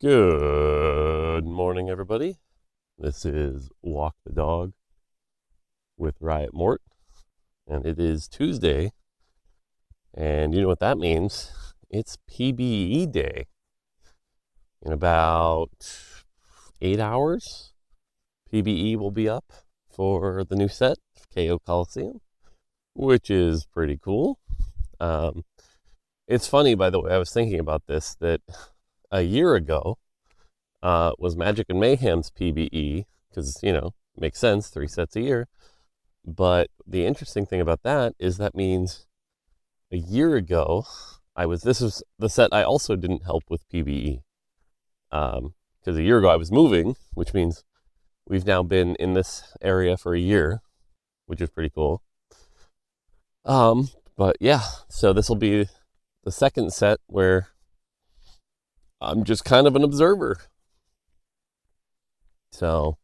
Good morning, everybody. This is Walk the Dog with Riot Mort, and it is Tuesday, and you know what that means. It's PBE Day. In about 8 hours, PBE will be up for the new set, KO Coliseum, which is pretty cool. It's funny, by the way, I was thinking about this, that a year ago was Magic and Mayhem's PBE, because, makes sense, 3 sets a year. But the interesting thing about that is that means a year ago, this was the set I also didn't help with PBE. Because a year ago I was moving, which means we've now been in this area for a year, which is pretty cool. But yeah, so this will be the second set where I'm just kind of an observer. So,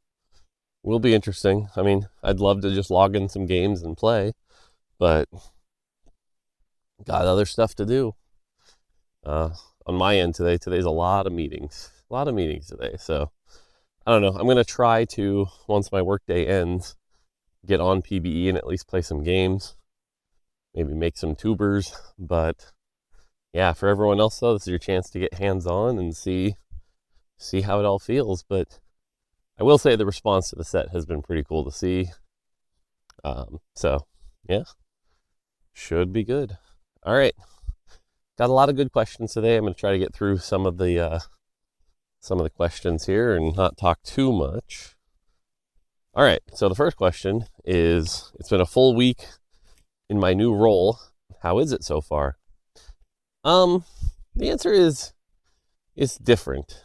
will be interesting. I mean, I'd love to just log in some games and play, but got other stuff to do. On my end today's a lot of meetings. Today. So, I don't know. I'm going to try to, once my workday ends, get on PBE and at least play some games. Maybe make some tubers. But, yeah, for everyone else, though, this is your chance to get hands-on and see how it all feels. But I will say the response to the set has been pretty cool to see. So, yeah, should be good. All right, got a lot of good questions today. I'm going to try to get through some of the questions here and not talk too much. All right, so the first question is, it's been a full week in my new role. How is it so far? The answer is it's different.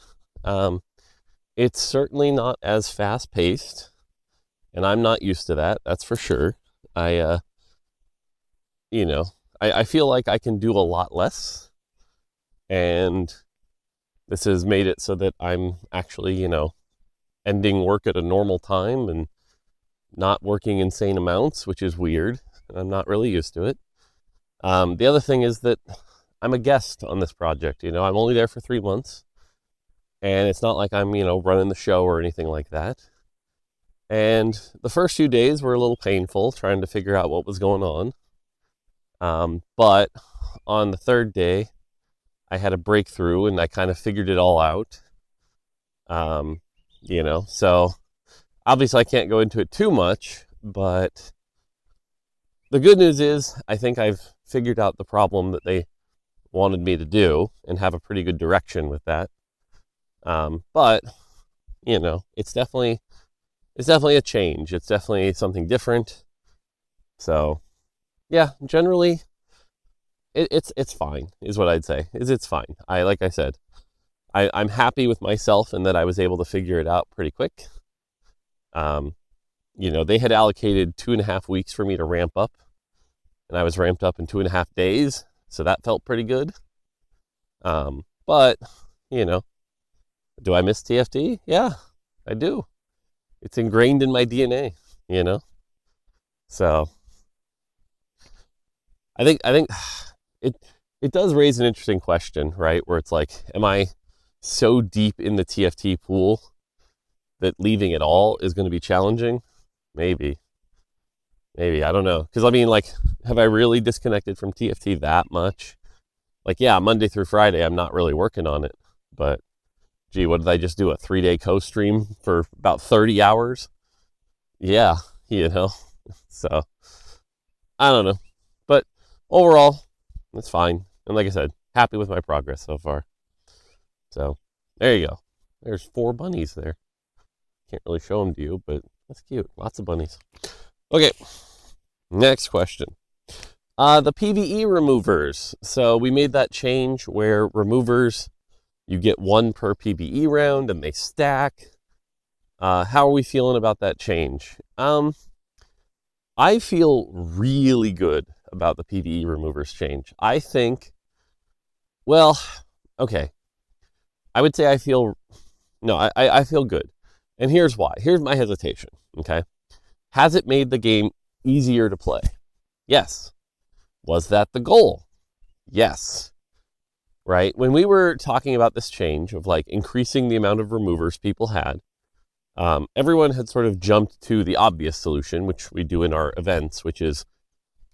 It's certainly not as fast-paced, and I'm not used to that, that's for sure. I feel like I can do a lot less, and this has made it so that I'm actually, ending work at a normal time and not working insane amounts, which is weird, and I'm not really used to it. The other thing is that I'm a guest on this project. I'm only there for 3 months. And it's not like I'm, running the show or anything like that. And the first few days were a little painful trying to figure out what was going on. But on the third day, I had a breakthrough and I kind of figured it all out. So obviously I can't go into it too much, but the good news is I think I've figured out the problem that they wanted me to do and have a pretty good direction with that. But it's definitely a change. It's definitely something different. So yeah, generally it's fine is what I'd say. It's fine. Like I said, I'm happy with myself in that I was able to figure it out pretty quick. They had allocated 2.5 weeks for me to ramp up, and I was ramped up in 2.5 days. So that felt pretty good. But do I miss TFT? Yeah, I do. It's ingrained in my DNA, So I think it does raise an interesting question, right? Where it's like, am I so deep in the TFT pool that leaving it all is going to be challenging? Maybe, I don't know. Because I mean, like, have I really disconnected from TFT that much? Like, yeah, Monday through Friday, I'm not really working on it, but gee, what did I just do? A 3-day co-stream for about 30 hours? Yeah, So, I don't know. But overall, it's fine. And like I said, happy with my progress so far. So, there you go. There's 4 bunnies there. Can't really show them to you, but that's cute. Lots of bunnies. Okay, next question. The PvE removers. So we made that change where removers, you get 1 per PvE round and they stack. How are we feeling about that change? I feel really good about the PvE removers change. I think, well, okay. I would say I feel good. And here's why. Here's my hesitation, okay? Has it made the game easier to play? Yes. Was that the goal? Yes. right? When we were talking about this change of like increasing the amount of removers people had, everyone had sort of jumped to the obvious solution, which we do in our events, which is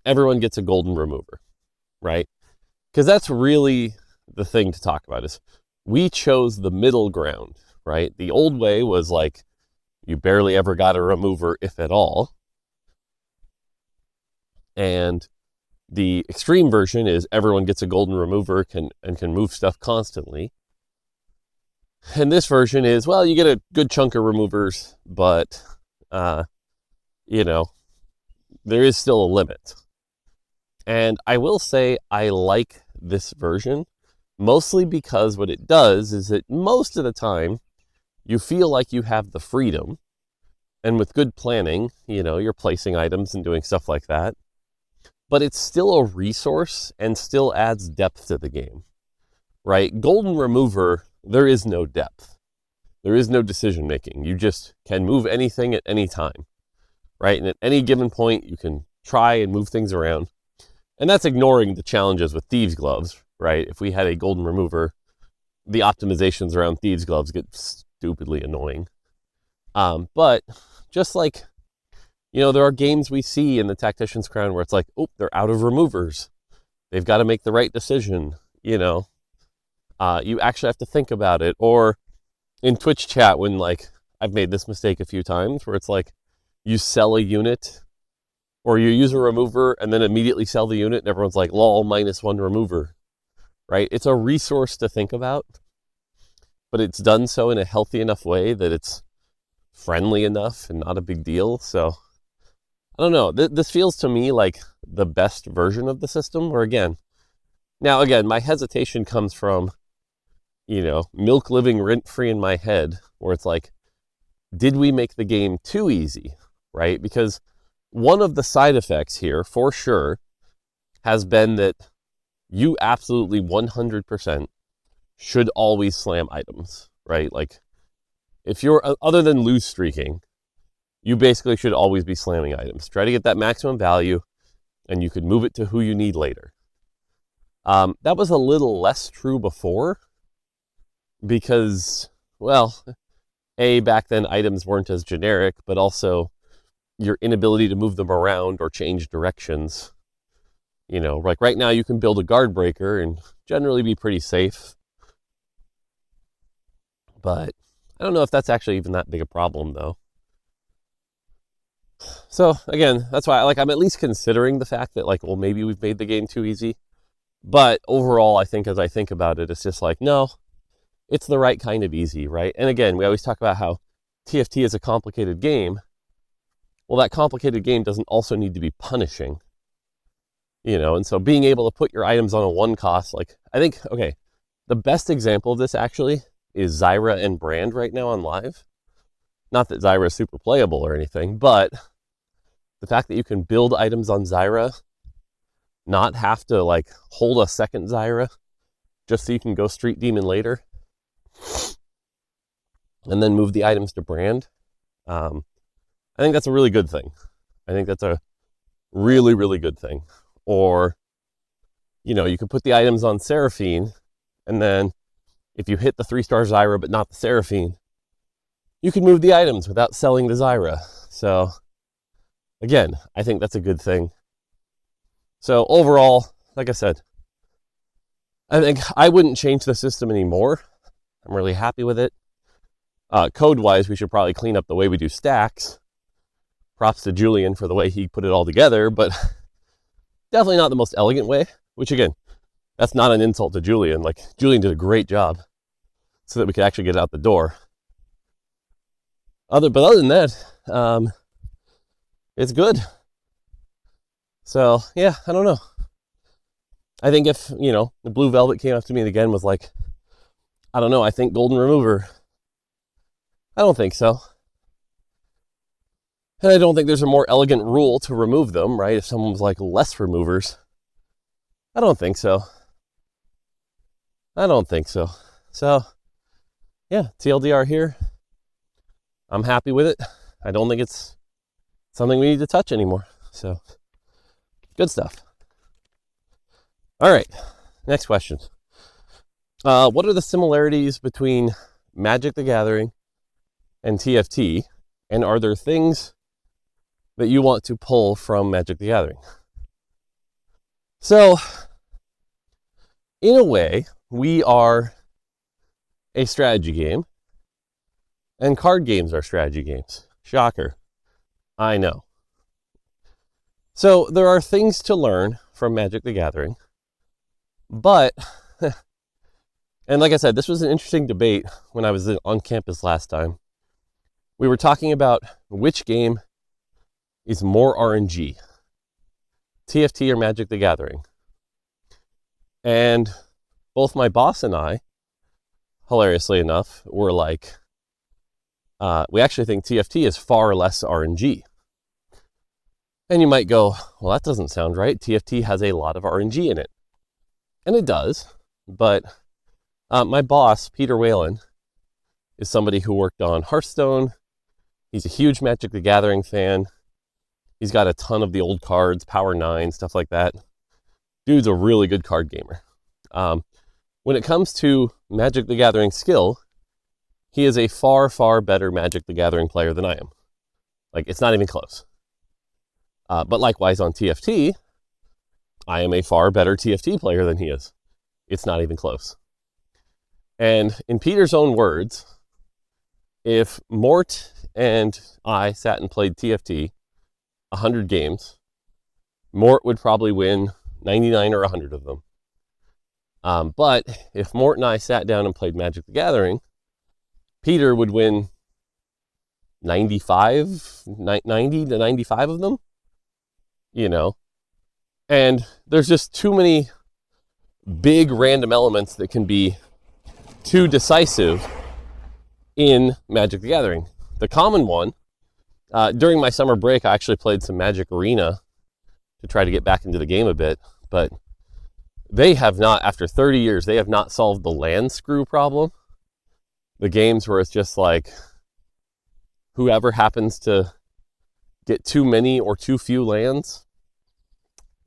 everyone gets a golden remover, right? Because that's really the thing to talk about is we chose the middle ground, right? The old way was like you barely ever got a remover, if at all. And the extreme version is everyone gets a golden remover and can move stuff constantly. And this version is, well, you get a good chunk of removers, but, you know, there is still a limit. And I will say I like this version, mostly because what it does is that most of the time you feel like you have the freedom. And with good planning, you know, you're placing items and doing stuff like that. But it's still a resource and still adds depth to the game, right? Golden remover, there is no depth. There is no decision making. You just can move anything at any time, right? And at any given point, you can try and move things around. And that's ignoring the challenges with Thieves' Gloves, right? If we had a golden remover, the optimizations around Thieves' Gloves get stupidly annoying. But just like, you know, there are games we see in the Tactician's Crown where it's like, oh, they're out of removers. They've got to make the right decision, you know. You actually have to think about it. Or in Twitch chat when, like, I've made this mistake a few times where it's like you sell a unit or you use a remover and then immediately sell the unit and everyone's like, lol, -1 remover, right? It's a resource to think about, but it's done so in a healthy enough way that it's friendly enough and not a big deal. So I don't know. This feels to me like the best version of the system. Or again, my hesitation comes from, you know, milk living rent-free in my head where it's like, did we make the game too easy, right? Because one of the side effects here, for sure, has been that you absolutely 100% should always slam items, right? Like, if you're, other than lose streaking, you basically should always be slamming items. Try to get that maximum value, and you could move it to who you need later. That was a little less true before, because, well, back then items weren't as generic, but also your inability to move them around or change directions. You know, like right now you can build a guard breaker and generally be pretty safe. But I don't know if that's actually even that big a problem though. So again, that's why I'm at least considering the fact that like, well, maybe we've made the game too easy. But overall, I think as I think about it, it's just like, no, it's the right kind of easy, right? And again, we always talk about how TFT is a complicated game. Well, that complicated game doesn't also need to be punishing, you know? And so being able to put your items on a one cost, like I think, okay, the best example of this actually is Zyra and Brand right now on live. Not that Zyra is super playable or anything, but the fact that you can build items on Zyra, not have to like hold a second Zyra just so you can go Street Demon later and then move the items to Brand. I think that's a really good thing. I think that's a really, really good thing. Or, you know, you could put the items on Seraphine, and then if you hit the 3-star Zyra but not the Seraphine, you can move the items without selling the Zyra. So, again, I think that's a good thing. So, overall, like I said, I think I wouldn't change the system anymore. I'm really happy with it. Code-wise, we should probably clean up the way we do stacks. Props to Julian for the way he put it all together, but definitely not the most elegant way, which again, that's not an insult to Julian. Like, Julian did a great job so that we could actually get out the door. Other than that, it's good. So, yeah, I don't know. I think if, you know, the Blue Velvet came up to me again was like, I don't know, I think Golden Remover. I don't think so. And I don't think there's a more elegant rule to remove them, right? If someone was like less removers. I don't think so. So, yeah, TLDR here. I'm happy with it. I don't think it's something we need to touch anymore. So, good stuff. All right, next question. What are the similarities between Magic the Gathering and TFT? And are there things that you want to pull from Magic the Gathering? So, in a way, we are a strategy game, and card games are strategy games. Shocker. I know. So, there are things to learn from Magic the Gathering, but, and like I said, this was an interesting debate when I was on campus last time. We were talking about which game is more RNG, TFT or Magic the Gathering. And both my boss and I, hilariously enough, were like, we actually think TFT is far less RNG. And you might go, well, that doesn't sound right. TFT has a lot of RNG in it. And it does. But my boss, Peter Whalen, is somebody who worked on Hearthstone. He's a huge Magic the Gathering fan. He's got a ton of the old cards, Power 9, stuff like that. Dude's a really good card gamer. When it comes to Magic the Gathering skill, he is a far, far better Magic the Gathering player than I am. Like, it's not even close. But likewise on TFT, I am a far better TFT player than he is. It's not even close. And in Peter's own words, if Mort and I sat and played TFT 100 games, Mort would probably win 99 or 100 of them. But if Mort and I sat down and played Magic the Gathering, Peter would win 90 to 95 of them, you know. And there's just too many big random elements that can be too decisive in Magic the Gathering. The common one, during my summer break, I actually played some Magic Arena to try to get back into the game a bit, but they have not, after 30 years, they have not solved the land screw problem. The games where it's just like, whoever happens to get too many or too few lands,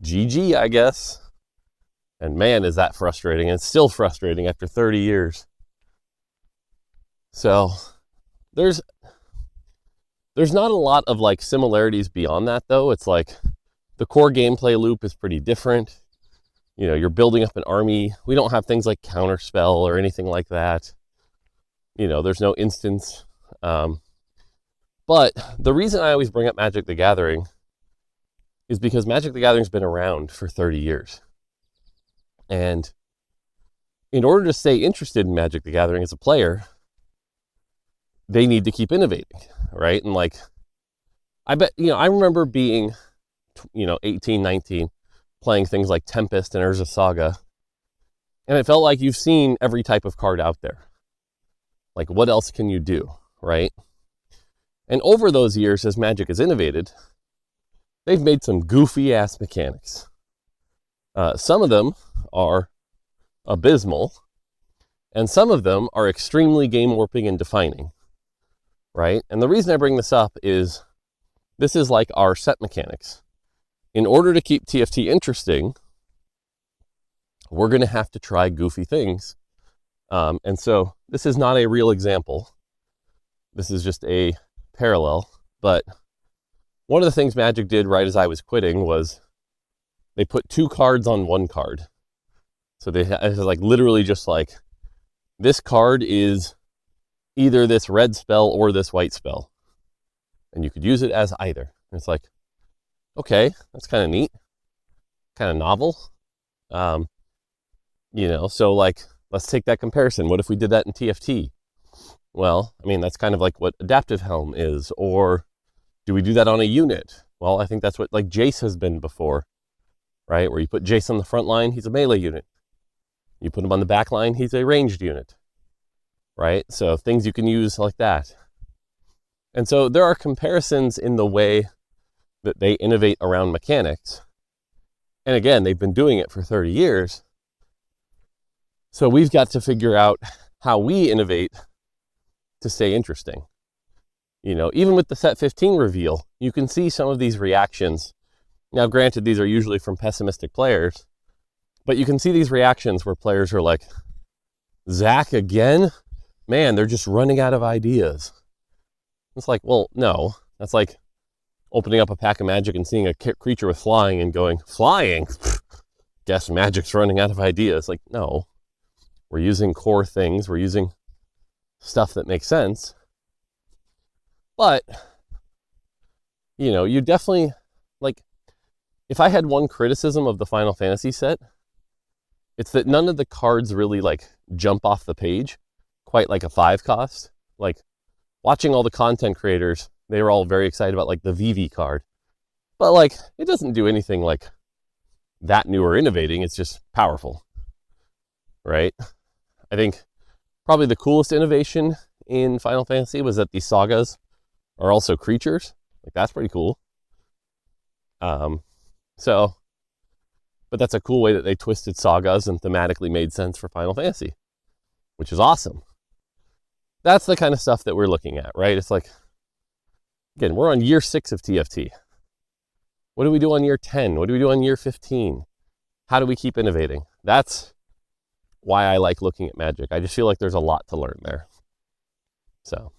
GG, I guess. And man, is that frustrating. And it's still frustrating after 30 years. So there's not a lot of like similarities beyond that, though. It's like the core gameplay loop is pretty different. You know, you're building up an army. We don't have things like counterspell or anything like that. You know, there's no instance. But the reason I always bring up Magic the Gathering is because Magic the Gathering's been around for 30 years. And in order to stay interested in Magic the Gathering as a player, they need to keep innovating, right? And like, I bet, you know, I remember being, 18, 19, playing things like Tempest and Urza Saga, and it felt like you've seen every type of card out there. Like, what else can you do, right? And over those years, as Magic has innovated, they've made some goofy-ass mechanics. Some of them are abysmal, and some of them are extremely game-warping and defining, right? And the reason I bring this up is this is like our set mechanics. In order to keep TFT interesting, we're going to have to try goofy things. And so this is not a real example. This is just a parallel. But one of the things Magic did right as I was quitting was they put 2 cards on 1 card. So they had like literally just like, this card is either this red spell or this white spell. And you could use it as either. And it's like, okay, that's kind of neat, kind of novel. So like, let's take that comparison. What if we did that in TFT? Well, I mean, that's kind of like what Adaptive Helm is. Or do we do that on a unit? Well, I think that's what like Jace has been before, right? Where you put Jace on the front line, he's a melee unit. You put him on the back line, he's a ranged unit, right? So things you can use like that. And so there are comparisons in the way that they innovate around mechanics. And again, they've been doing it for 30 years. So we've got to figure out how we innovate to stay interesting. Even with the set 15 reveal, you can see some of these reactions. Now, granted, these are usually from pessimistic players, but you can see these reactions where players are like, Zach again? Man, they're just running out of ideas. It's like, well, no. That's like opening up a pack of Magic and seeing a creature with flying and going, flying? Guess Magic's running out of ideas. Like, no. We're using core things. We're using stuff that makes sense. But, you know, you definitely, like, if I had one criticism of the Final Fantasy set, it's that none of the cards really, like, jump off the page quite like a 5 cost. Like, watching all the content creators, they were all very excited about, like, the VV card. But, like, it doesn't do anything, like, that new or innovating. It's just powerful, right? I think probably the coolest innovation in Final Fantasy was that these sagas are also creatures. Like, that's pretty cool. But that's a cool way that they twisted sagas and thematically made sense for Final Fantasy, which is awesome. That's the kind of stuff that we're looking at, right? It's like, again, we're on year 6 of TFT. What do we do on year 10? What do we do on year 15? How do we keep innovating? That's why I like looking at Magic. I just feel like there's a lot to learn there. So,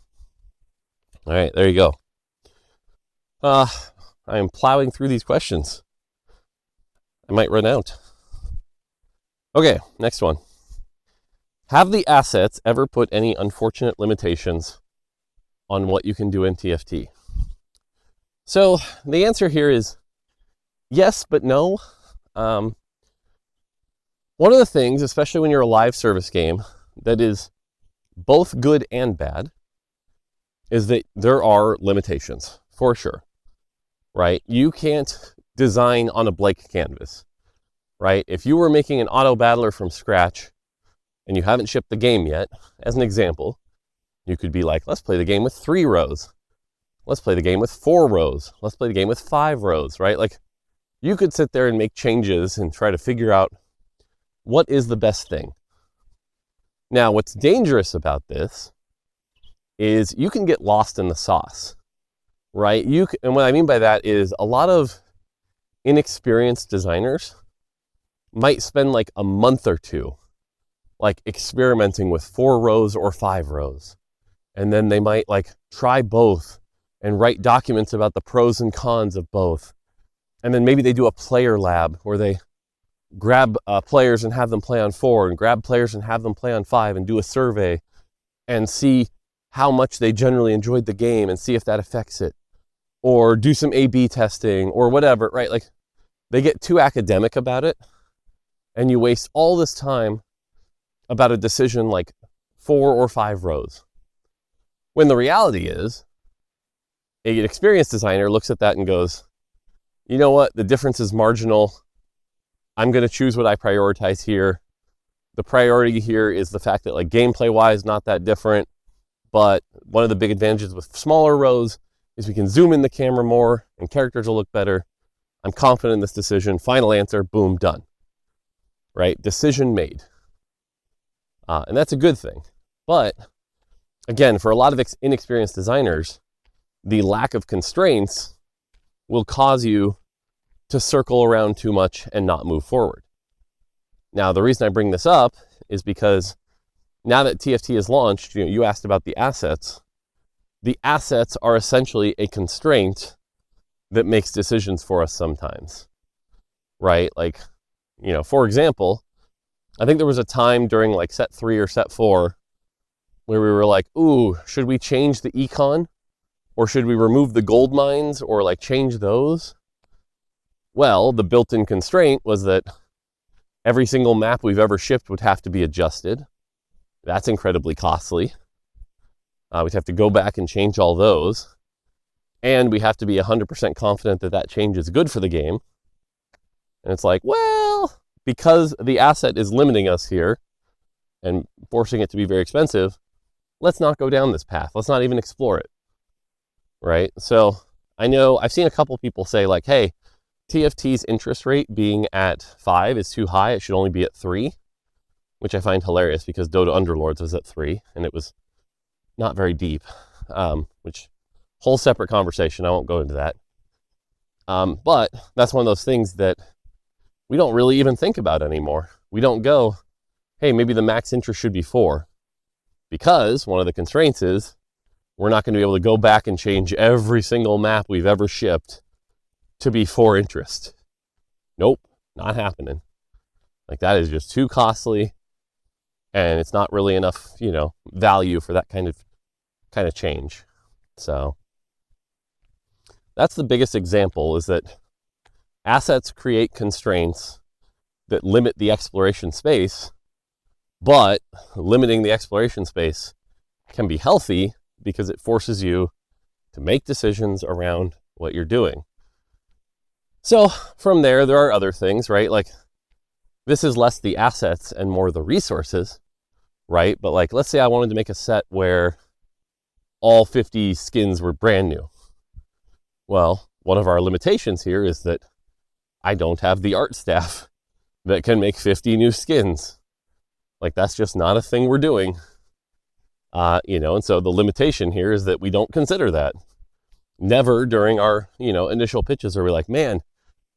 all right, there you go. I am plowing through these questions. I might run out. Okay, next one. Have the assets ever put any unfortunate limitations on what you can do in TFT? So the answer here is yes, but no. One of the things, especially when you're a live service game, that is both good and bad, is that there are limitations, for sure, right? You can't design on a blank canvas, right? If you were making an auto battler from scratch and you haven't shipped the game yet, as an example, you could be like, let's play the game with 3 rows. Let's play the game with 4 rows. Let's play the game with 5 rows, right? Like, you could sit there and make changes and try to figure out what is the best thing. Now, what's dangerous about this is you can get lost in the sauce, right? And what I mean by that is a lot of inexperienced designers might spend like a month or two like experimenting with 4 rows or 5 rows. And then they might like try both and write documents about the pros and cons of both. And then maybe they do a player lab where they grab players and have them play on 4 and grab players and have them play on 5 and do a survey and see how much they generally enjoyed the game and see if that affects it. Or do some A/B testing or whatever, right? Like, they get too academic about it and you waste all this time about a decision like 4 or 5 rows. When the reality is, an experienced designer looks at that and goes, you know what, the difference is marginal. I'm going to choose what I prioritize here. The priority here is the fact that, like, gameplay-wise, not that different, but one of the big advantages with smaller rows is we can zoom in the camera more and characters will look better. I'm confident in this decision. Final answer, boom, done. Right? Decision made. And that's a good thing. But again, for a lot of inexperienced designers, the lack of constraints will cause you to circle around too much and not move forward. Now, the reason I bring this up is because now that TFT is launched, you asked about the assets. The assets are essentially a constraint that makes decisions for us sometimes, right? Like, for example, I think there was a time during like set 3 or set 4 where we were like, ooh, should we change the econ? Or should we remove the gold mines or like change those? Well, the built-in constraint was that every single map we've ever shipped would have to be adjusted. That's incredibly costly. We'd have to go back and change all those. And we have to be 100% confident that that change is good for the game. And it's like, well, because the asset is limiting us here and forcing it to be very expensive, let's not go down this path. Let's not even explore it, right? So I know I've seen a couple people say like, hey, TFT's interest rate being at 5 is too high. It should only be at 3, which I find hilarious because Dota Underlords was at 3 and it was not very deep, which whole separate conversation. I won't go into that. But that's one of those things that we don't really even think about anymore. We don't go, hey, maybe the max interest should be 4, because one of the constraints is we're not going to be able to go back and change every single map we've ever shipped to be 4 interest. Nope, not happening. Like, that is just too costly, and it's not really enough, value for that kind of change. So that's the biggest example, is that assets create constraints that limit the exploration space, but limiting the exploration space can be healthy because it forces you to make decisions around what you're doing. So from there are other things, right? Like, this is less the assets and more the resources, right? But like, let's say I wanted to make a set where all 50 skins were brand new. Well, one of our limitations here is that I don't have the art staff that can make 50 new skins. Like, that's just not a thing we're doing. And so the limitation here is that we don't consider that. Never during our, initial pitches are we like, man,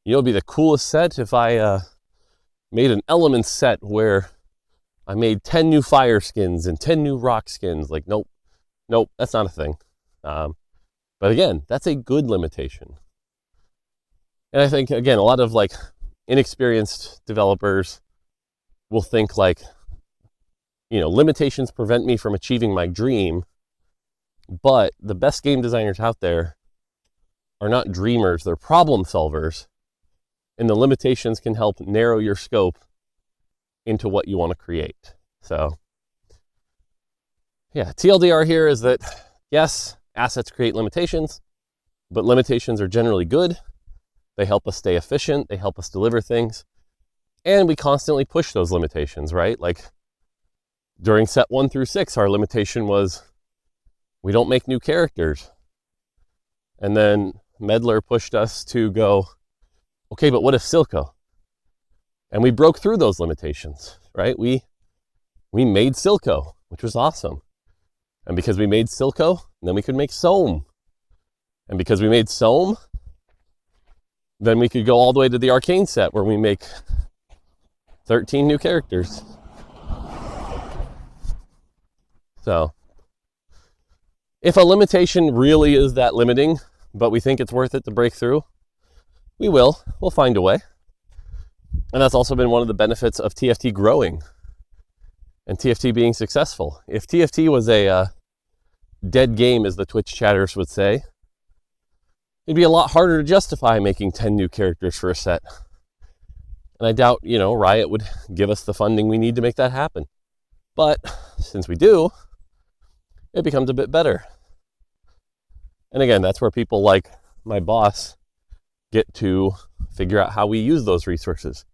it'd be the coolest set if I made an element set where I made 10 new fire skins and 10 new rock skins. Like, nope, that's not a thing. But again, that's a good limitation. And I think, again, a lot of like inexperienced developers will think like, limitations prevent me from achieving my dream. But the best game designers out there are not dreamers, they're problem solvers. And the limitations can help narrow your scope into what you want to create. So, yeah, TLDR here is that, yes, assets create limitations, but limitations are generally good. They help us stay efficient, they help us deliver things, and we constantly push those limitations, right? Like, during set 1 through 6, our limitation was we don't make new characters. And then Medler pushed us to go, okay, but what if Silco? And we broke through those limitations, right? We made Silco, which was awesome. And because we made Silco, then we could make Soam. And because we made Soam, then we could go all the way to the Arcane set where we make 13 new characters. So, if a limitation really is that limiting, but we think it's worth it to break through, we'll find a way. And that's also been one of the benefits of TFT growing and TFT being successful. If TFT was a dead game, as the Twitch chatters would say, it'd be a lot harder to justify making 10 new characters for a set. And I doubt, Riot would give us the funding we need to make that happen. But since we do, it becomes a bit better. And again, that's where people like my boss get to figure out how we use those resources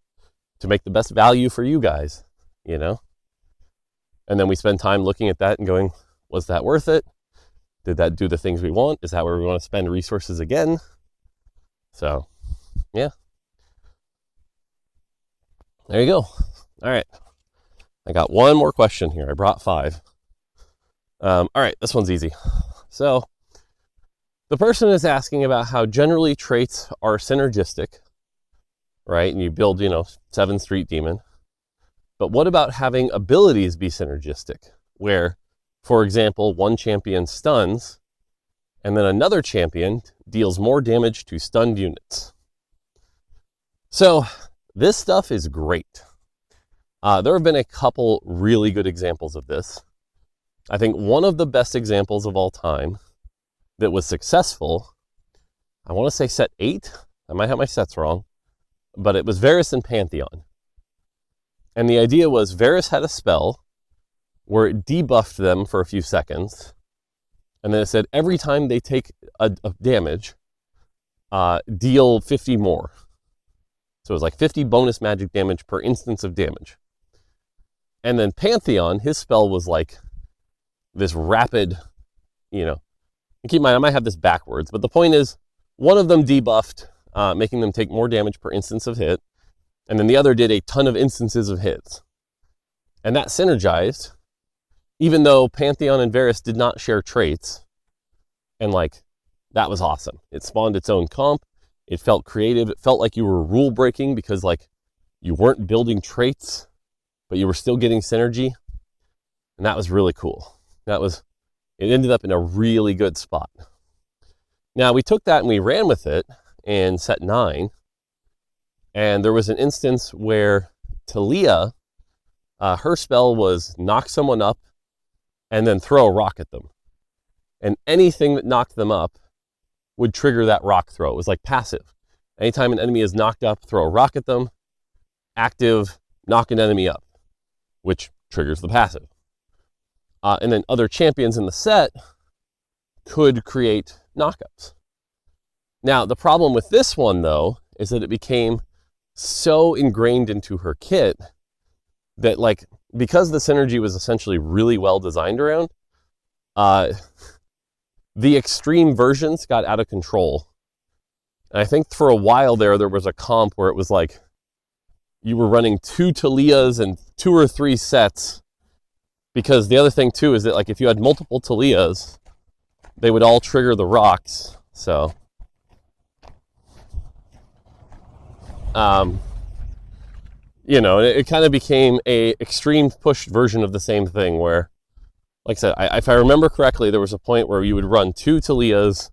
to make the best value for you guys, And then we spend time looking at that and going, was that worth it? Did that do the things we want? Is that where we want to spend resources again? So, yeah. There you go. All right. I got one more question here. I brought 5. All right, this one's easy. So, the person is asking about how generally traits are synergistic, right? And you build, 7 Street Demon. But what about having abilities be synergistic? Where, for example, one champion stuns, and then another champion deals more damage to stunned units. So, this stuff is great. There have been a couple really good examples of this. I think one of the best examples of all time that was successful, I want to say set 8, I might have my sets wrong, but it was Varus and Pantheon. And the idea was Varus had a spell where it debuffed them for a few seconds, and then it said every time they take a damage, deal 50 more. So it was like 50 bonus magic damage per instance of damage. And then Pantheon, his spell was like this rapid, and keep in mind, I might have this backwards, but the point is, one of them debuffed, making them take more damage per instance of hit, and then the other did a ton of instances of hits. And that synergized, even though Pantheon and Varus did not share traits, and that was awesome. It spawned its own comp, it felt creative, it felt like you were rule breaking because you weren't building traits but you were still getting synergy. And that was really cool. It ended up in a really good spot. Now we took that and we ran with it in set 9. And there was an instance where Talia, her spell was knock someone up and then throw a rock at them. And anything that knocked them up would trigger that rock throw. It was like passive. Anytime an enemy is knocked up, throw a rock at them. Active, knock an enemy up, which triggers the passive. And then other champions in the set could create knockups. Now, the problem with this one, though, is that it became so ingrained into her kit that, like, because the synergy was essentially really well designed around, the extreme versions got out of control. And I think for a while there was a comp where it was like you were running 2 Talias and 2 or 3 sets, because the other thing too is that, like, if you had multiple Talias, they would all trigger the rocks. So it kind of became a extreme pushed version of the same thing where, like I said, if I remember correctly, there was a point where you would run 2 Talias.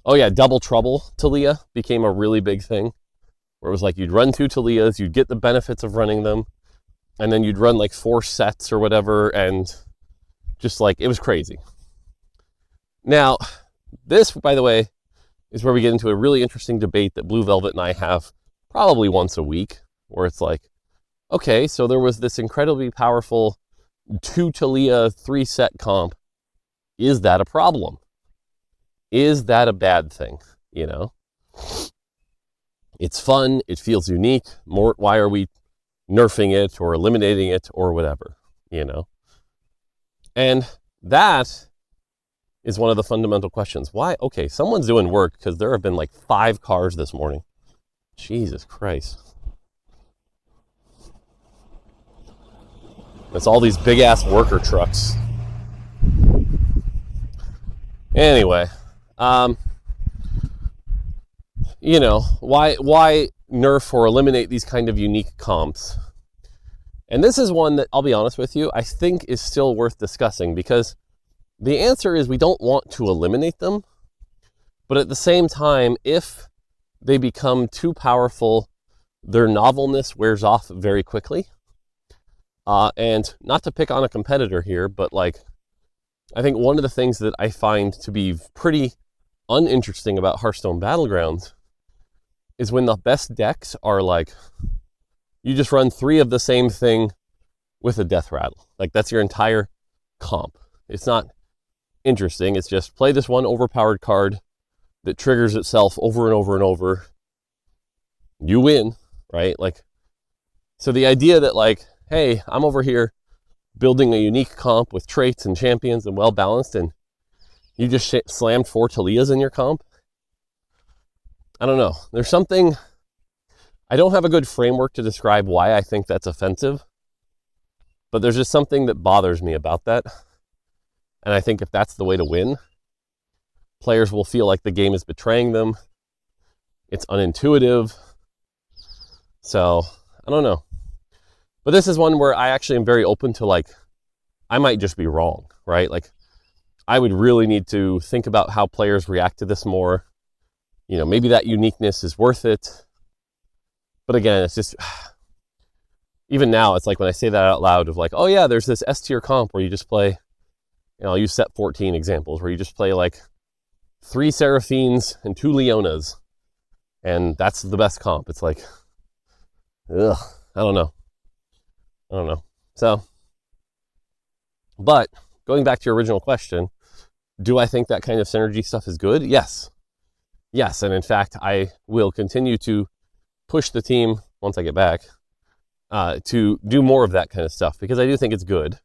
Oh yeah, double trouble Talia became a really big thing, where it was like you'd run 2 Talias, you'd get the benefits of running them, and then you'd run like 4 sets or whatever, and just like, it was crazy. Now, this, by the way, is where we get into a really interesting debate that Blue Velvet and I have probably once a week, where it's like, okay, so there was this incredibly powerful 2 Talia 3 set comp. Is that a problem? Is that a bad thing? It's fun. It feels unique. Why are we nerfing it or eliminating it or whatever? And that is one of the fundamental questions. Why? Okay, someone's doing work, because there have been like 5 cars this morning. Jesus Christ. It's all these big ass worker trucks. Anyway, why nerf or eliminate these kind of unique comps? And this is one that, I'll be honest with you, I think is still worth discussing, because the answer is we don't want to eliminate them, but at the same time, if they become too powerful, their novelness wears off very quickly. And not to pick on a competitor here, but like, I think one of the things that I find to be pretty uninteresting about Hearthstone Battlegrounds is when the best decks are like, you just run 3 of the same thing with a death rattle. Like, that's your entire comp. It's not interesting. It's just play this one overpowered card that triggers itself over and over and over. You win, right? Like, so the idea that, like, hey, I'm over here building a unique comp with traits and champions and well balanced, and you just slammed 4 Talias in your comp. I don't know. There's something, I don't have a good framework to describe why I think that's offensive, but there's just something that bothers me about that. And I think if that's the way to win, players will feel like the game is betraying them. It's unintuitive. So, I don't know. But this is one where I actually am very open to, like, I might just be wrong, right? Like, I would really need to think about how players react to this more. Maybe that uniqueness is worth it. But again, it's just, even now, it's like when I say that out loud of like, oh yeah, there's this S tier comp where you just play, I'll use set 14 examples, where you just play like 3 Seraphines and 2 Leonas, and that's the best comp. It's like, ugh, I don't know. So, but going back to your original question, do I think that kind of synergy stuff is good? Yes. And in fact, I will continue to push the team once I get back to do more of that kind of stuff, because I do think it's good.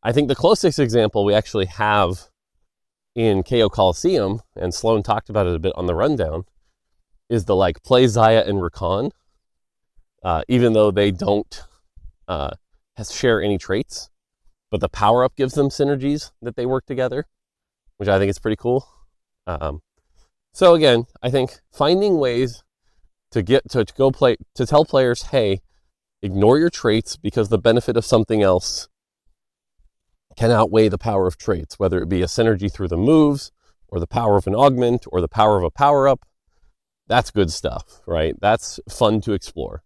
I think the closest example we actually have in KO Coliseum, and Sloan talked about it a bit on the rundown, is the like play Zyra and Rakan, even though they don't share any traits, but the power up gives them synergies that they work together, which I think is pretty cool. So again, I think finding ways to get to go play, to tell players, hey, Ignore your traits because the benefit of something else can outweigh the power of traits, whether it be a synergy through the moves or the power of an augment or the power of a power up. That's good stuff, right? That's fun to explore.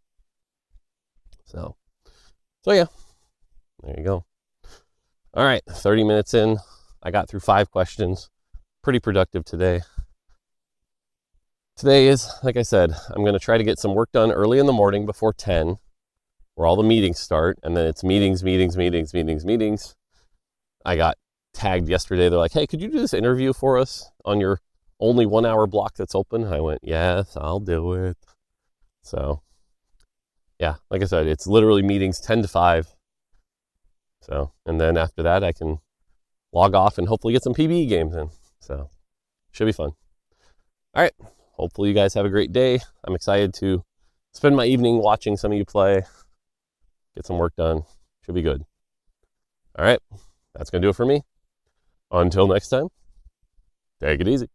So yeah, there you go. All right, 30 minutes in. I got through 5 questions. Pretty productive today. Today is, like I said, I'm going to try to get some work done early in the morning before 10, where all the meetings start, and then it's meetings. I got tagged yesterday. They're like, hey, could you do this interview for us on your only 1 hour block that's open? I went, yes, I'll do it. So yeah, like I said, it's literally meetings 10 to 5. So, and then after that, I can log off and hopefully get some PBE games in. So should be fun. All right. Hopefully you guys have a great day. I'm excited to spend my evening watching some of you play, get some work done. Should be good. All right. That's going to do it for me. Until next time, take it easy.